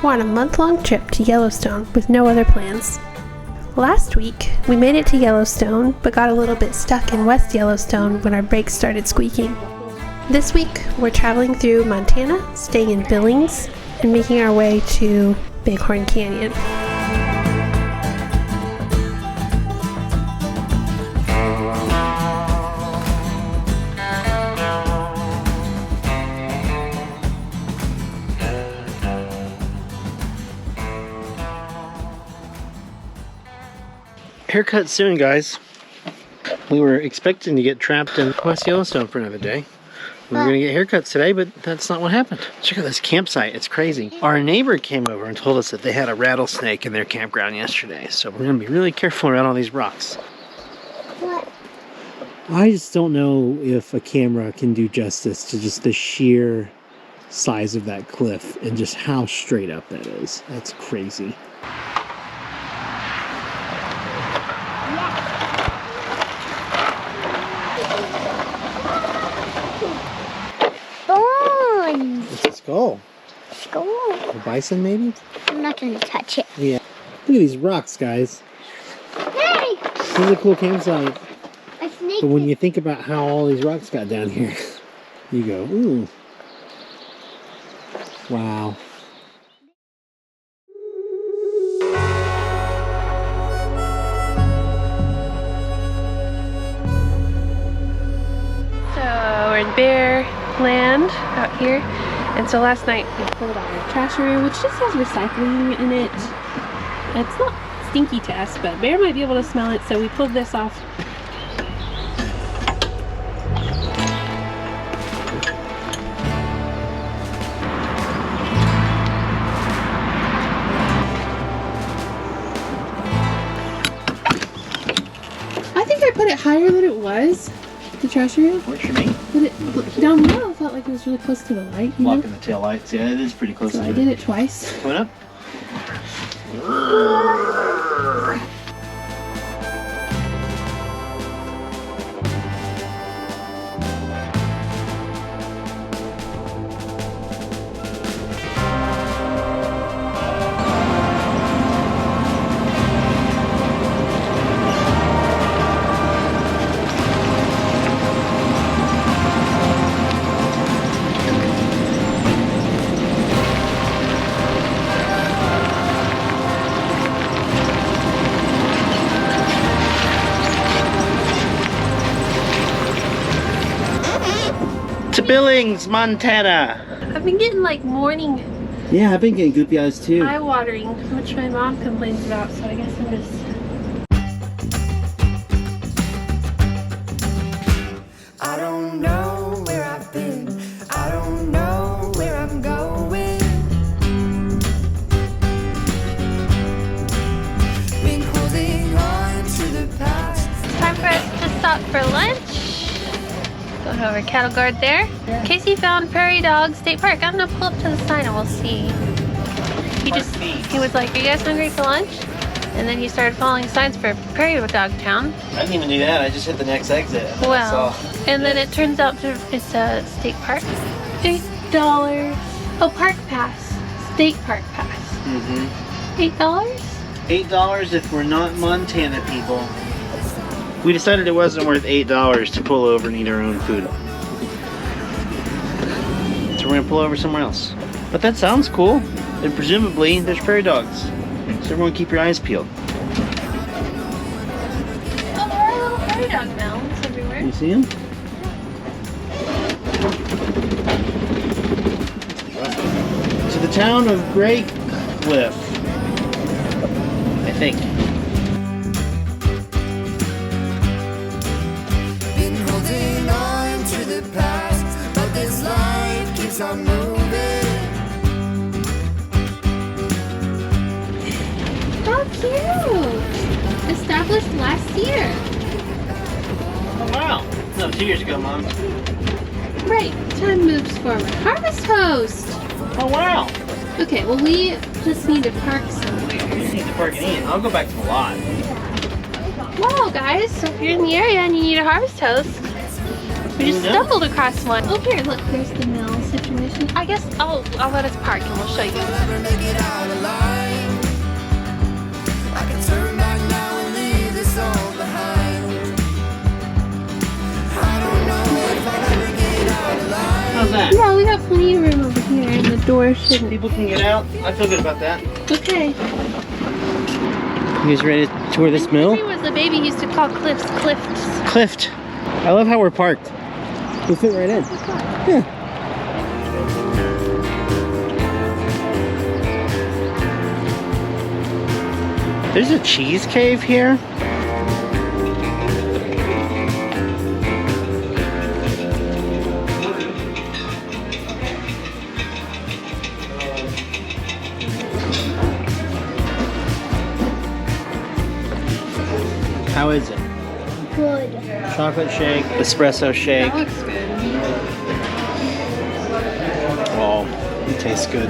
we're on a month-long trip to Yellowstone with no other plans. Last week, we made it to Yellowstone, but got a little bit stuck in West Yellowstone when our brakes started squeaking. This week, we're traveling through Montana, staying in Billings, and making our way to Bighorn Canyon. Haircut soon, guys. We were expecting to get trapped in West Yellowstone for another day. We were gonna get haircuts today, but that's not what happened. Check out this campsite, it's crazy. Our neighbor came over and told us that they had a rattlesnake in their campground yesterday, so we're gonna be really careful around all these rocks. What? I just don't know if a camera can do justice to just the sheer size of that cliff and just how straight up that is. That's crazy. Skull. Skull. A bison, maybe? I'm not gonna touch it. Yeah. Look at these rocks, guys. Hey! This is a cool campsite. A snake. But when you think about how all these rocks got down here, you go, ooh. Wow. So we're in Bear Land out here. And so last night we pulled out our trasher, which just has recycling in it. It's not stinky to us, but Bear might be able to smell it, so we pulled this off. I think I put it higher than it was, the trasher. What you mean? But it down below felt like it was really close to the light. Blocking the tail lights. Yeah, it is pretty close so to I did it twice. Coming up. To Billings, Montana. I've been getting like morning Yeah, I've been getting goopy eyes too. eye watering, which my mom complains about, so I guess I'm just... I don't know where I've been, I don't know where I'm going. Been holding on to the past. Time for us to stop for lunch. Going over cattle guard there. Yeah. Casey found Prairie Dog State Park. I'm gonna pull up to the sign and we'll see. He was like, are you guys hungry for lunch? And then he started following signs for Prairie Dog Town. I didn't even do that. I just hit the next exit. Well, and then it turns out it's a state park. $8. Oh, park pass. State park pass. Mm-hmm. $8? $8 if we're not Montana people. We decided it wasn't worth $8 to pull over and eat our own food. So we're gonna pull over somewhere else. But that sounds cool. And presumably there's prairie dogs. So everyone keep your eyes peeled. Oh, there are little prairie dog mounds everywhere. You see them? To the town of Great Cliff, I think. Been holding on to the past, but this life keeps on moving. How cute! Established last year. Oh wow! No, 2 years ago, Mom. Right, time moves forward. Harvest Host! Oh wow! Okay, well we just need to park somewhere. We just need to park and eat. I'll go back to the lot. Wow, guys, so if you're in the area and you need a Harvest Host, we just stumbled across one. Oh, here, look, there's the mills. definition. I guess I'll let us park and we'll show you. Never make it out alive. I can turn back now and leave this all behind. I don't know if I'll ever get out alive. How's that? Yeah, we got plenty of room over here and the door shouldn't. People can get out. I feel good about that. Okay. You guys ready to tour this mill? Henry was the baby he used to call cliffs cliffs. Clift. I love how we're parked. We fit right in. Yeah. There's a cheese cave here. How is it? Good. Chocolate shake, espresso shake. That looks good. Oh, it tastes good.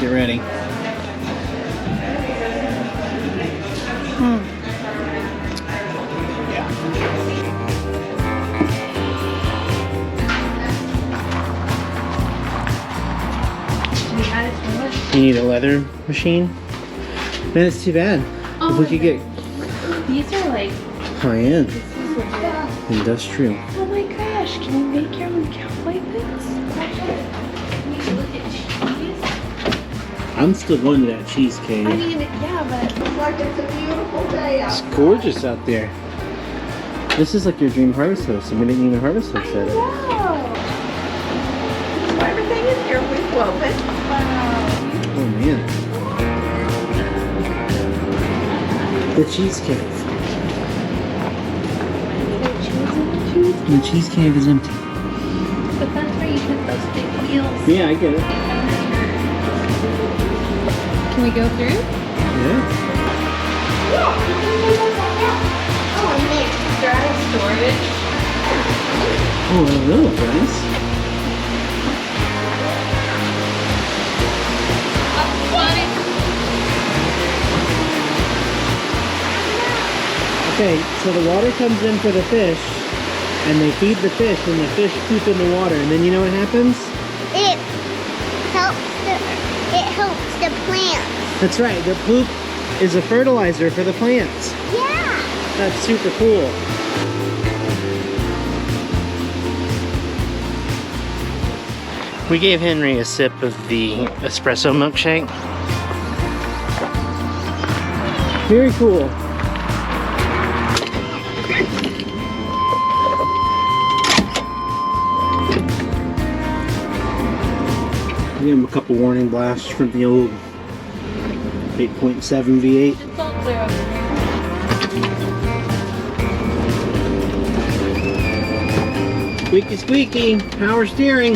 Get ready. You need a leather machine? Man, that's too bad. Oh, If we could get these are like, high-end, this is like, industrial. oh my gosh, can you make your own cowboy boots? Can you look at cheese? I'm still going to that cheese cave. I mean, yeah, but it's like it's a beautiful day out. It's gorgeous out there. This is like your dream harvest house, and we didn't even harvest house at it. Wow. So everything in here we've woven. Oh man. The cheese cave. The cheese cave is empty. But that's where you put those big wheels. Yeah, I get it. Can we go through? Yeah. Dry storage. Oh, I don't know, guys. Okay, so the water comes in for the fish, and they feed the fish, and the fish poop in the water, and then you know what happens? It helps the plants. That's right, the poop is a fertilizer for the plants. Yeah. That's super cool. We gave Henry a sip of the espresso milkshake. Very cool. Give him a couple warning blasts from the old 8.7 V8. It's all clear over here. Squeaky squeaky, power steering.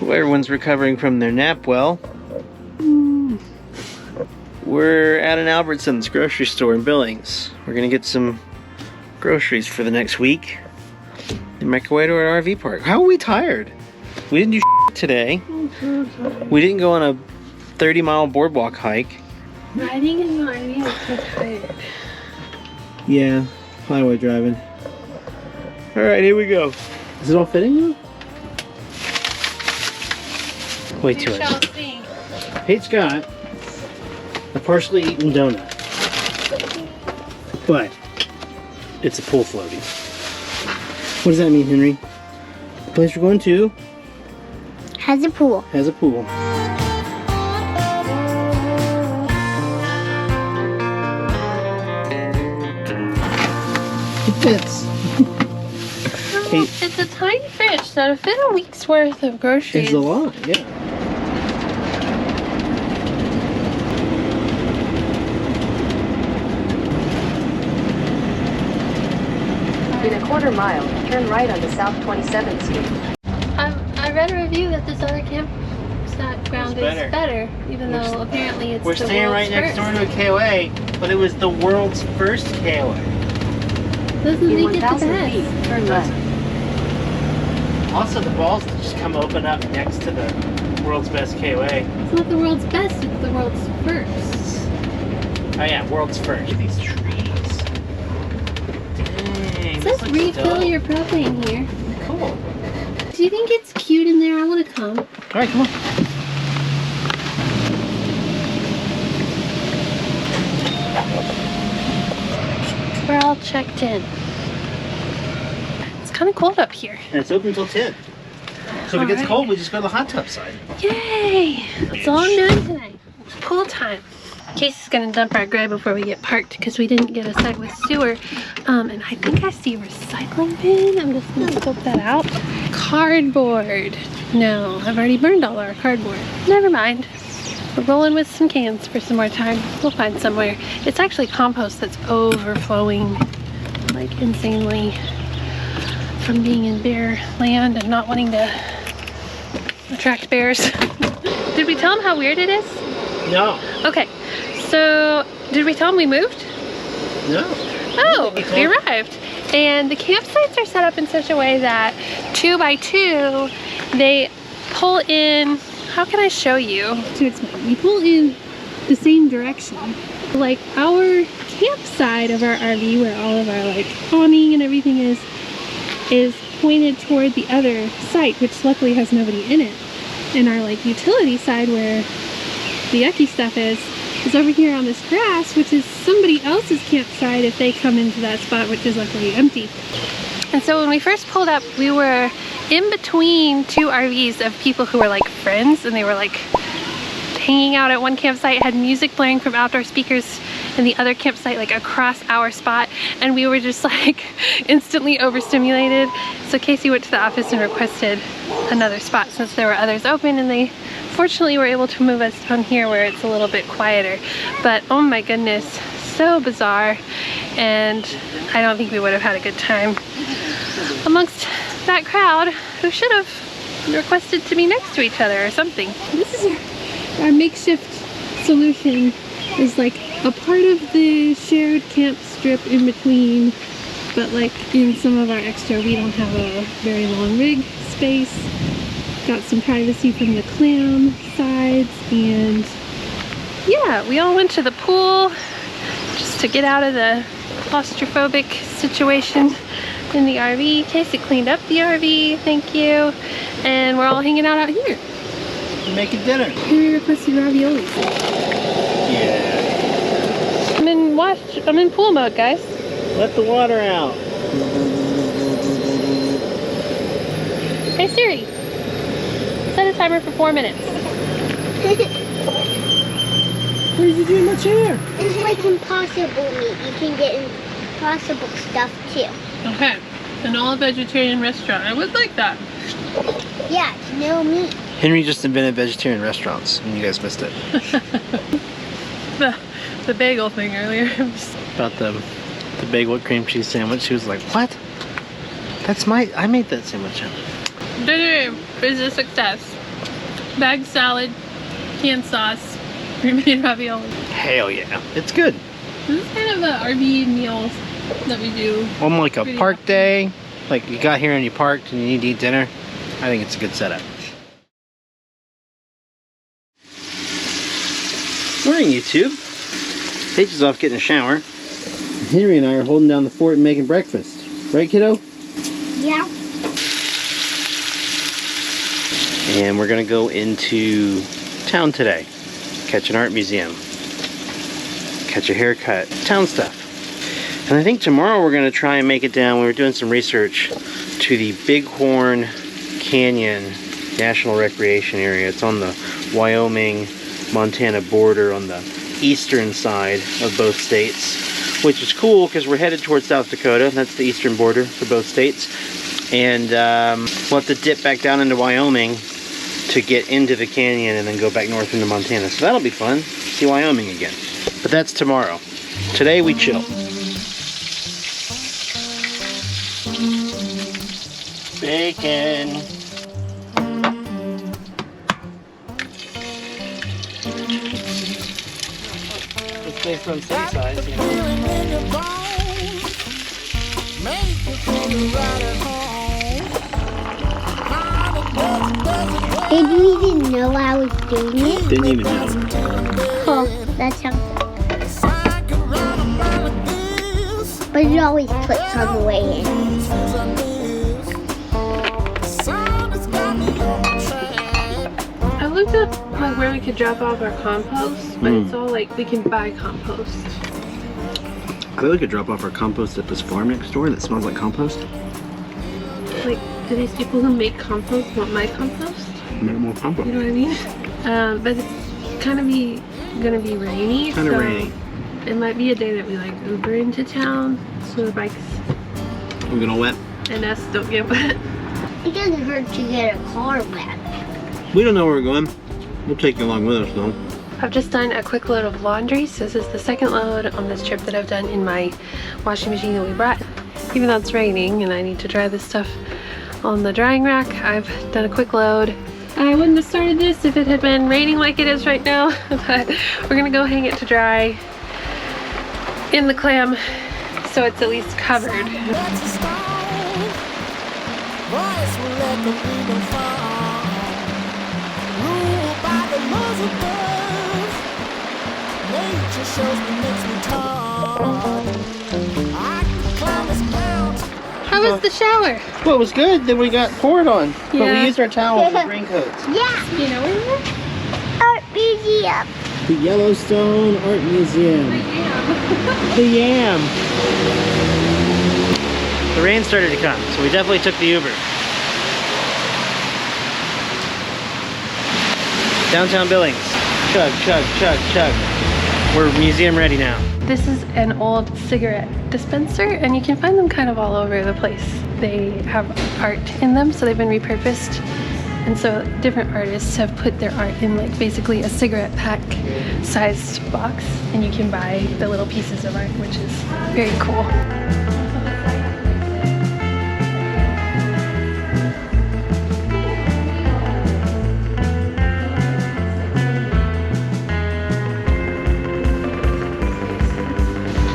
Everyone's recovering from their nap well. We're at an Albertsons grocery store in Billings. We're gonna get some groceries for the next week and make our way to our RV park. How are we tired? We didn't do today. We didn't go on a 30-mile boardwalk hike. Riding in the RV is so tired. Yeah, highway driving. Alright, here we go. Is it all fitting? Way too much. Paige got a partially eaten donut, but it's a pool floaty. What does that mean, Henry? The place we're going to Has a pool. has a pool. It fits. Hey, It's a tiny fish, so to fit a week's worth of groceries. it's a lot, yeah. 1/4 mile, turn right onto South 27th Street. I read a review that this other campground is better, even though apparently it's We're the staying right world's next door to a KOA, but it was the world's first KOA. Doesn't In make it the 1,000 best. feet, turn left. Also, the balls just come open up next to the world's best KOA. It's not the world's best, it's the world's first. Oh yeah, world's first. These trees. Dang. It says refill your propane here. Cool. Do you think it's cute in there? I want to come. Alright, come on. We're all checked in. It's kind of cold up here. And it's open until 10. So if it gets cold, we just go to the hot tub side. Yay! It's all noon tonight. Pool time. Casey's gonna dump our gray before we get parked because we didn't get a side with sewer. And I think I see a recycling bin. I'm just gonna scope that out. Cardboard. No, I've already burned all our cardboard. Never mind. We're rolling with some cans for some more time. We'll find somewhere. It's actually compost that's overflowing like insanely from being in bear land and not wanting to attract bears. Did we tell them how weird it is? No. Okay, so did we tell them we moved? No. Oh, we arrived. And the campsites are set up in such a way that 2 by 2, they pull in, how can I show you? To explain, we pull in the same direction. Like our campsite of our RV where all of our like awning and everything is pointed toward the other site, which luckily has nobody in it. And our like utility side where the yucky stuff is over here on this grass, which is somebody else's campsite if they come into that spot, which is luckily empty. And so when we first pulled up, we were in between 2 RVs of people who were like friends, and they were like hanging out at one campsite, had music blaring from outdoor speakers in the other campsite like across our spot, and we were just like instantly overstimulated. So Casey went to the office and requested another spot since there were others open, and they fortunately were able to move us down here where it's a little bit quieter. But oh my goodness, so bizarre, and I don't think we would have had a good time amongst that crowd who should have requested to be next to each other or something. This is our makeshift solution, is like a part of the shared camp strip in between, but like in some of our extra, we don't have a very long rig space. Got some privacy from the clam sides, and yeah, we all went to the pool just to get out of the claustrophobic situation in the RV. Casey cleaned up the RV, thank you, and we're all hanging out here. Making dinner. Henry requested raviolis. Yeah. I'm in pool mode, guys. Let the water out. Hey Siri, set a timer for 4 minutes. What did you do in my chair? It's like Impossible meat. You can get impossible stuff too. Okay, an all-vegetarian restaurant. I would like that. Yeah, it's no meat. Henry just invented vegetarian restaurants, and you guys missed it. The bagel thing earlier. About the bagel cream cheese sandwich. She was like, "What? I made that sandwich." Dinner is a success. Bag salad, canned sauce, pre-made ravioli. Hell yeah, it's good. This is kind of an RV meal that we do. On like a pretty park often. day, like you got here and you parked and you need to eat dinner, I think it's a good setup. Morning, YouTube. Paige is off getting a shower. Henry and I are holding down the fort and making breakfast. Right, kiddo? Yeah. And we're gonna go into town today. Catch an art museum. Catch a haircut. Town stuff. And I think tomorrow we're gonna try and make it down. We were doing some research to the Bighorn Canyon National Recreation Area. It's on the Wyoming-Montana border on the eastern side of both states, which is cool because we're headed towards South Dakota. That's the eastern border for both states. And we'll have to dip back down into Wyoming to get into the canyon and then go back north into Montana. So that'll be fun. See Wyoming again. But that's tomorrow. Today we chill. Bacon. It's based on city size, you know. Did you even know I was doing it? Didn't even know. Oh, that sounds. But it always clicks on the way in. I looked up like where we could drop off our compost, but it's all like we can buy compost. I bet we could drop off our compost at this farm next door that smells like compost. Like, do these people who make compost want my compost? Make more compost. You know what I mean? But it's kind of gonna be rainy. Kind of so rainy. It might be a day that we like Uber into town, so the bikes We're gonna wet. and us don't get wet. It doesn't hurt to get a car wet. We don't know where we're going. We'll take you along with us though. I've just done a quick load of laundry, so this is the second load on this trip that I've done in my washing machine that we brought. Even though it's raining and I need to dry this stuff on the drying rack, I've done a quick load. I wouldn't have started this if it had been raining like it is right now, but we're gonna go hang it to dry in the clam so it's at least covered. How was the shower? Well, it was good. Then we got poured on. But Yeah. we used our towels and raincoats. Yeah. You know where? Art museum. The Yellowstone Art Museum. The Yam. The rain started to come, so we definitely took the Uber. Downtown Billings. Chug, chug, chug, chug. We're museum ready now. This is an old cigarette dispenser, and you can find them kind of all over the place. They have art in them, so they've been repurposed. And so different artists have put their art in like basically a cigarette pack sized box, and you can buy the little pieces of art, which is very cool.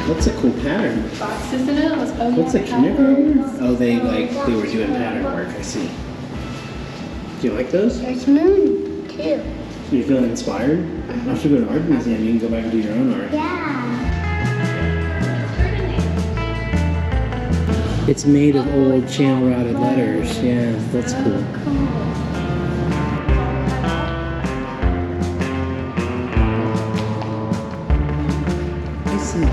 What's a cool pattern? Boxes in it. What's a kindergarten? Oh, they were doing pattern work. I see. Do you like those? There's moon too. So you feeling inspired? After you go to art museum, you can go back and do your own art. Yeah. It's made of old channel routed letters. Yeah, that's cool. I see.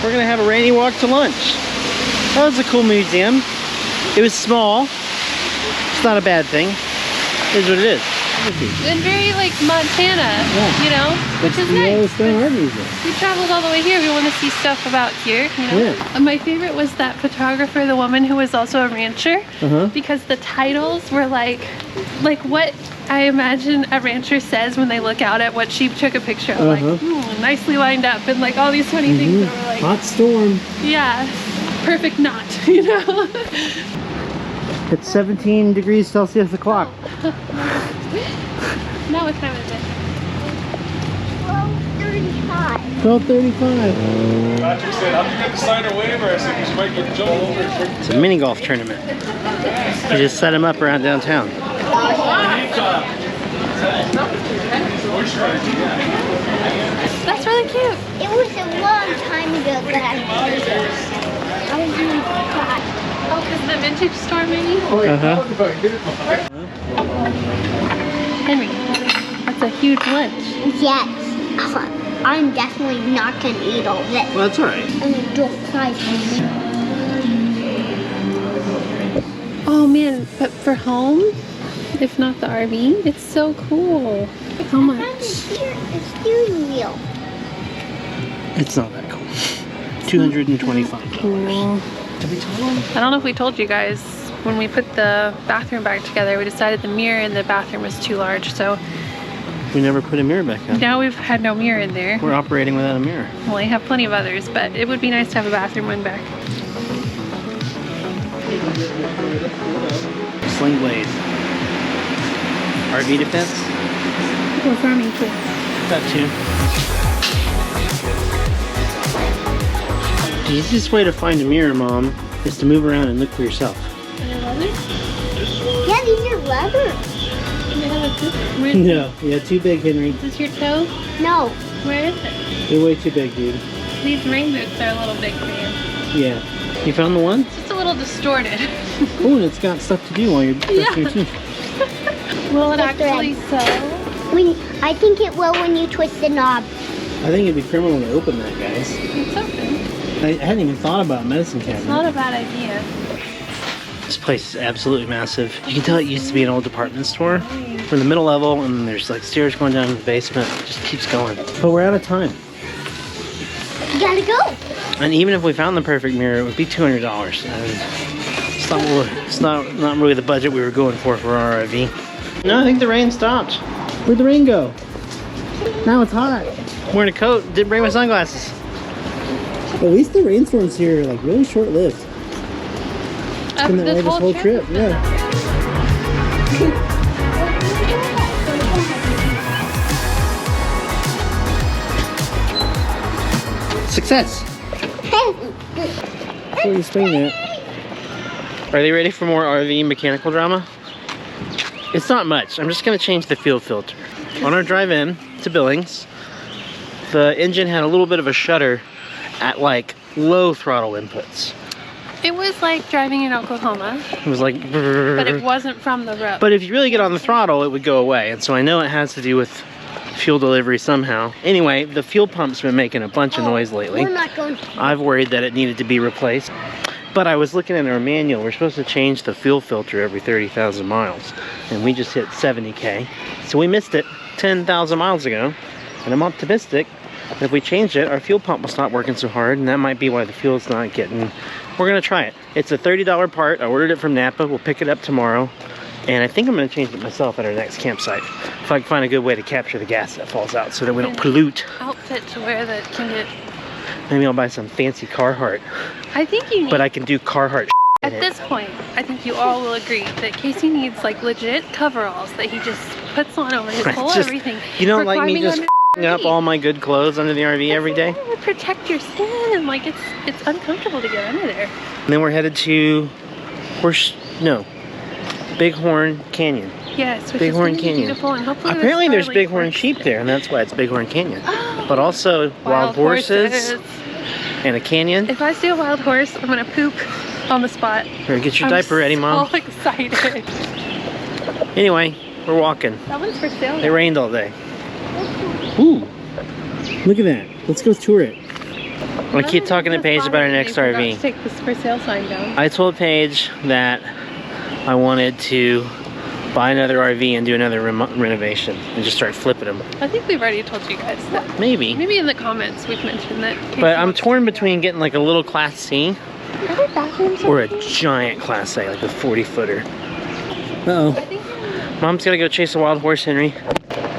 We're gonna have a rainy walk to lunch. That was a cool museum. It was small. It's not a bad thing. It is what it is. And very like Montana, Yeah. you know, which is The nice. Yellowstone Art Museum. We traveled all the way here. We want to see stuff about here, you know. Yeah. And my favorite was that photographer, the woman who was also a rancher, Uh-huh. because the titles were like what I imagine a rancher says when they look out at what she took a picture of, like Uh-huh. nicely lined up, and like all these funny things that were like, Hot storm. yeah. perfect knot, you know? It's 17 degrees Celsius o'clock. Now what time is it? 12:35. 12:35. Patrick said, "How'd you get the sign a waiver?" I said, "You might get jumped over." It's a mini golf tournament. You just set them up around downtown. That's really cute. It was a long time ago that I did this. I was doing 5. Oh, because the vintage store maybe? Henry, that's a huge lunch. Yes. I'm definitely not going to eat all this. Well, that's alright. An adult size one. Oh man, but for home, if not the RV, it's so cool. How much? A steering wheel. It's not that cool. $225. Cool. I don't know if we told you guys, when we put the bathroom back together, we decided the mirror in the bathroom was too large, so We never put a mirror back up. now we've had no mirror in there. We're operating without a mirror. Well, I have plenty of others, but it would be nice to have a bathroom one back. Sling blade. RV defense? Or farming tool. That too. The easiest way to find a mirror, Mom, is to move around and look for yourself. Yeah, these are leather. No, yeah, too big, Henry. Is this your toe? No. Where is it? You're way too big, dude. These rain boots are a little big for you. Yeah. You found the one? It's just a little distorted. Oh, and it's got stuff to do while you're brushing your teeth. Will it Just actually sew? I think it will when you twist the knob. I think it'd be criminal to open that, guys. It's open. I hadn't even thought about medicine It's cabinet. not a bad idea. This place is absolutely massive. You can tell it used to be an old department store. We're in the middle level, and there's like stairs going down to the basement. It just keeps going. But we're out of time. You gotta go. And even if we found the perfect mirror, it would be $200. I mean, it's not really the budget we were going for our RV. No, I think the rain stopped. Where'd the rain go? Now it's hot. I'm wearing a coat. Didn't bring my sunglasses. At least the rainstorms here are like really short-lived. It's been that way this whole trip. Yeah. Success. So you explain that. Are they ready for more RV mechanical drama? It's not much. I'm just gonna change the fuel filter. On our drive in to Billings, the engine had a little bit of a shudder at like low throttle inputs. It was like driving in Oklahoma, It was like, but it wasn't from the road. but if you really get on the throttle, it would go away. And so I know it has to do with fuel delivery somehow. Anyway, the fuel pump's been making a bunch of noise lately. We're not going to. I've worried that it needed to be replaced. But I was looking at our manual. We're supposed to change the fuel filter every 30,000 miles. And we just hit 70K. So we missed it 10,000 miles ago. And I'm optimistic that if we change it, our fuel pump will stop working so hard. And that might be why the fuel's not getting... We're going to try it. It's a $30 part. I ordered it from Napa. We'll pick it up tomorrow. And I think I'm going to change it myself at our next campsite. If I can find a good way to capture the gas that falls out so that we don't pollute. Outfit to wear that can get... Maybe I'll buy some fancy Carhartt. I think you need... But I can do Carhartt At this point, I think you all will agree that Casey needs like legit coveralls that he just puts on over his whole Just- everything. You don't for like me climbing just under up all my good clothes under the RV every day? It would protect your skin. Like it's uncomfortable to get under there. And then we're headed to... Bighorn Canyon. Yes, which Bighorn is gonna be Canyon. beautiful and hopefully Apparently the there's Starlink bighorn works. sheep there, and that's why it's Bighorn Canyon. Oh, But also wild horses and a canyon. If I see a wild horse, I'm gonna poop on the spot. Better get your diaper ready, Mom. I'm so excited. Anyway, we're walking. That one's for sale. It rained all day. Ooh, look at that. Let's go tour it. I'm gonna keep talking to Paige about our next RV. To take this for sale sign down. I told Paige that I wanted to buy another RV and do another renovation and just start flipping them. I think we've already told you guys that. Maybe. Maybe in the comments we've mentioned that. But I'm torn between getting like a little Class C Are there bathrooms or over a here? giant Class A, like a 40-footer. Uh-oh. I think Mom's gotta go chase a wild horse, Henry.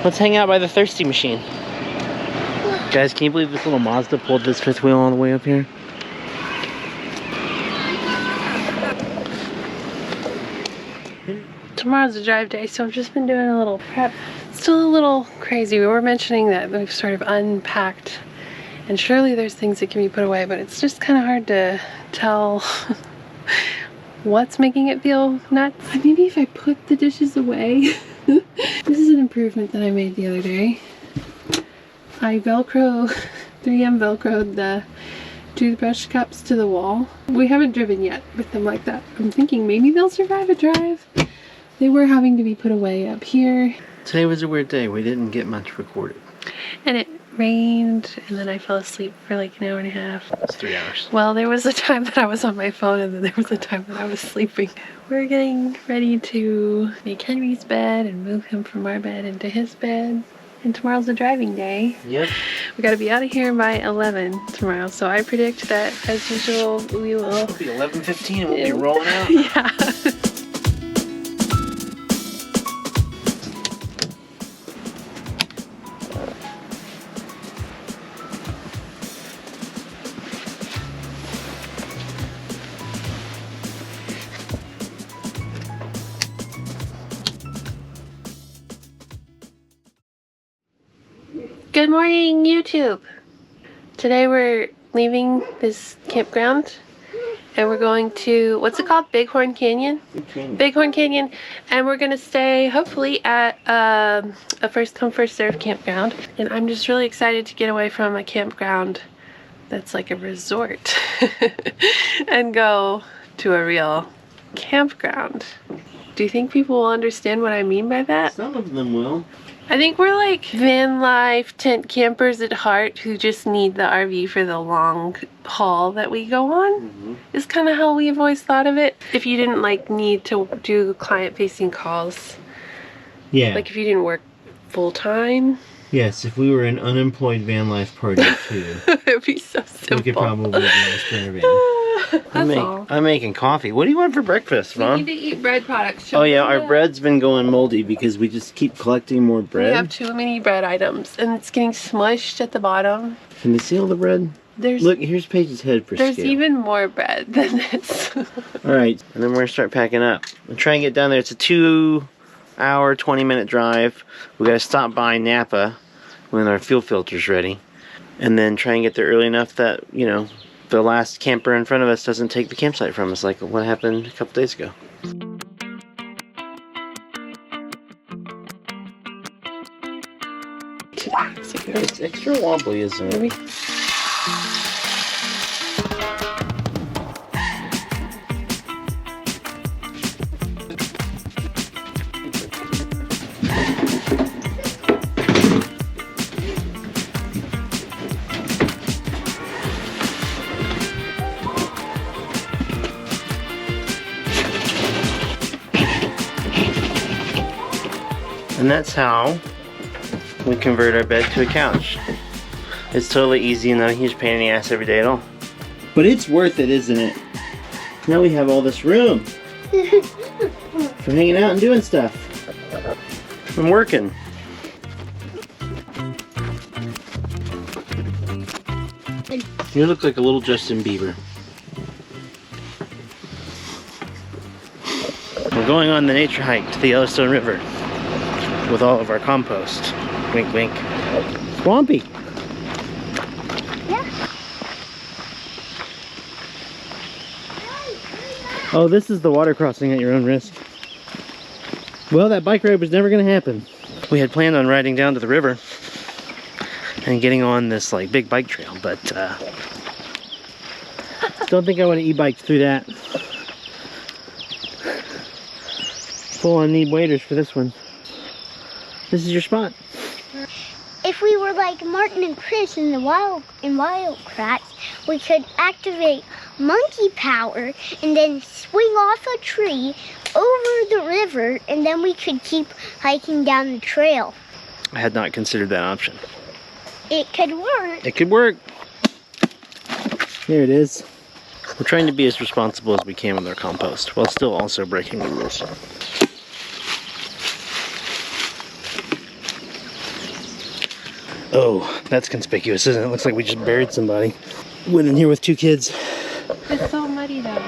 Let's hang out by the thirsty machine. Guys, can you believe this little Mazda pulled this fifth wheel all the way up here? tomorrow's a drive day, so I've just been doing a little prep. Still a little crazy. We were mentioning that we've sort of unpacked, and surely there's things that can be put away, but it's just kind of hard to tell what's making it feel nuts. Maybe if I put the dishes away. This is an improvement that I made the other day. I 3M Velcroed the toothbrush cups to the wall. We haven't driven yet with them like that. I'm thinking maybe they'll survive a drive. They were having to be put away up here. Today was a weird day. We didn't get much recorded. And it rained, and then I fell asleep for like an hour and a half. It's 3 hours. Well, there was a time that I was on my phone, and then there was a time that I was sleeping. We're getting ready to make Henry's bed and move him from our bed into his bed. And tomorrow's a driving day. Yep. We gotta be out of here by 11 tomorrow. So I predict that, as usual, we will... It'll be 11:15 and we'll be rolling out. Yeah. Good morning, YouTube. Today we're leaving this campground and we're going to, what's it called? Bighorn Canyon? Bighorn Canyon. And we're gonna stay, hopefully, at a first come first serve campground. And I'm just really excited to get away from a campground that's like a resort and go to a real campground. Do you think people will understand what I mean by that? Some of them will. I think we're like van life tent campers at heart who just need the RV for the long haul that we go on. Is kind of how we've always thought of it. If you didn't like need to do client facing calls. Yeah. Like if you didn't work full time. Yes, if we were an unemployed van life party too. It'd be so simple. We could probably be in a sprinter van. I'm making coffee. What do you want for breakfast, Mom? We need to eat bread products. Oh yeah, our bread's been going moldy because we just keep collecting more bread. We have too many bread items and it's getting smushed at the bottom. Can you see all the bread? Look, here's Paige's head for scale. There's even more bread than this. Alright, and then we're gonna start packing up. We'll try and get down there. It's a 2-hour, 20-minute drive. We gotta stop by Napa when our fuel filter's ready. And then try and get there early enough that, you know, the last camper in front of us doesn't take the campsite from us like what happened a couple days ago. It's extra wobbly, isn't it? And that's how we convert our bed to a couch. It's totally easy and not a huge pain in the ass every day at all. But it's worth it, isn't it? Now we have all this room for hanging out and doing stuff. And working. You look like a little Justin Bieber. We're going on the nature hike to the Yellowstone River with all of our compost. Wink, wink. Swampy. Yeah. Oh, this is the water crossing at your own risk. Well, that bike ride was never going to happen. We had planned on riding down to the river and getting on this like big bike trail, but don't think I would have e-biked through that. Full on need waders for this one. This is your spot. If we were like Martin and Chris in Wildcrats, we could activate monkey power and then swing off a tree over the river, and then we could keep hiking down the trail. I had not considered that option. It could work. It could work. Here it is. We're trying to be as responsible as we can with our compost, while still also breaking the rules. Oh, that's conspicuous, isn't it? Looks like we just buried somebody. Went in here with 2 kids. It's so muddy though.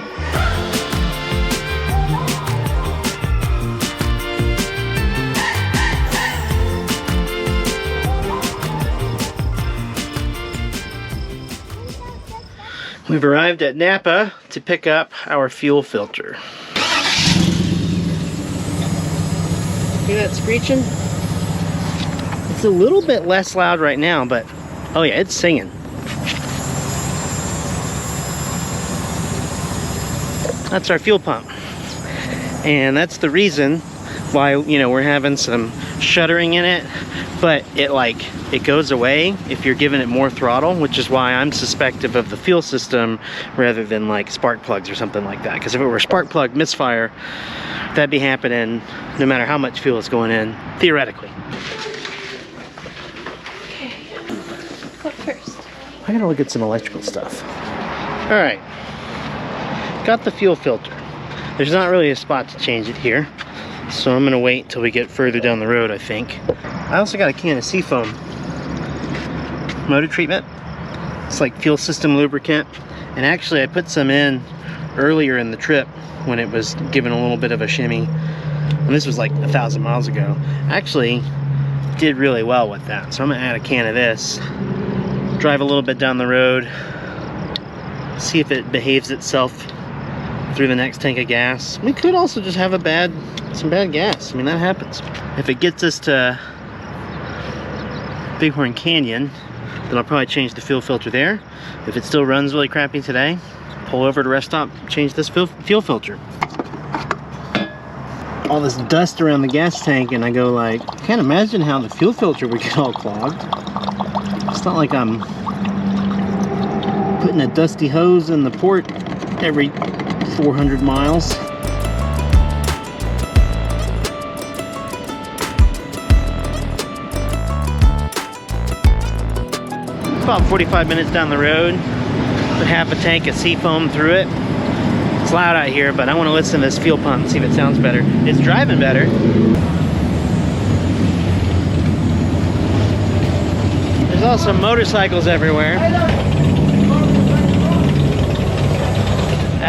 We've arrived at Napa to pick up our fuel filter. Hear that screeching? It's a little bit less loud right now, but oh yeah, it's singing. That's our fuel pump. And that's the reason why, you know, we're having some shuddering in it, but it goes away if you're giving it more throttle, which is why I'm suspective of the fuel system rather than like spark plugs or something like that. Because if it were a spark plug misfire, that'd be happening no matter how much fuel is going in, theoretically. Okay. What first? I gotta look at some electrical stuff. All right, got the fuel filter. There's not really a spot to change it here, so I'm gonna wait till we get further down the road, I think. I also got a can of Seafoam motor treatment. It's like fuel system lubricant, and actually I put some in earlier in the trip when it was given a little bit of a shimmy, and this was like 1,000 miles ago. Actually did really well with that, so I'm gonna add a can of this, drive a little bit down the road, see if it behaves itself through the next tank of gas. We could also just have some bad gas. I mean, that happens. If it gets us to Bighorn Canyon, then I'll probably change the fuel filter there. If it still runs really crappy today, pull over to rest stop, change this fuel filter. All this dust around the gas tank, and I go like, I can't imagine how the fuel filter would get all clogged. It's not like I'm putting a dusty hose in the port every 400 miles. About 45 minutes down the road, put half a tank of Seafoam through it. It's loud out here, but I want to listen to this fuel pump and see if it sounds better. It's driving better. There's also motorcycles everywhere.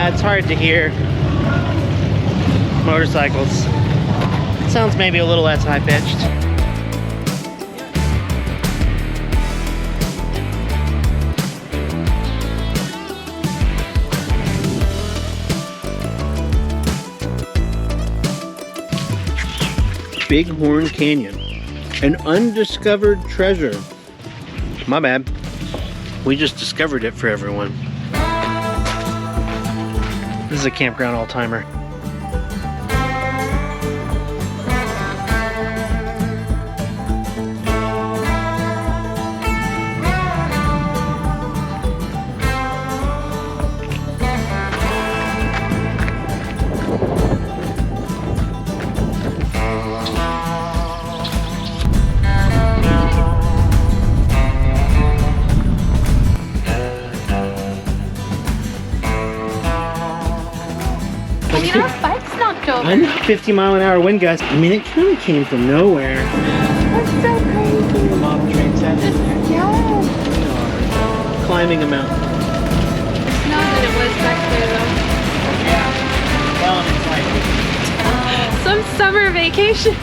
It's hard to hear motorcycles. It sounds maybe a little less high-pitched. Bighorn Canyon, an undiscovered treasure. My bad. We just discovered it for everyone. This is a Campground all-timer. Your bike's knocked over. I know, 50-mile-an-hour wind gusts. I mean, it kind of came from nowhere. That's so crazy. The model train set in there. Yeah. Climbing a mountain. It's not that it was back there though. Yeah. Well, it's like Some summer vacation.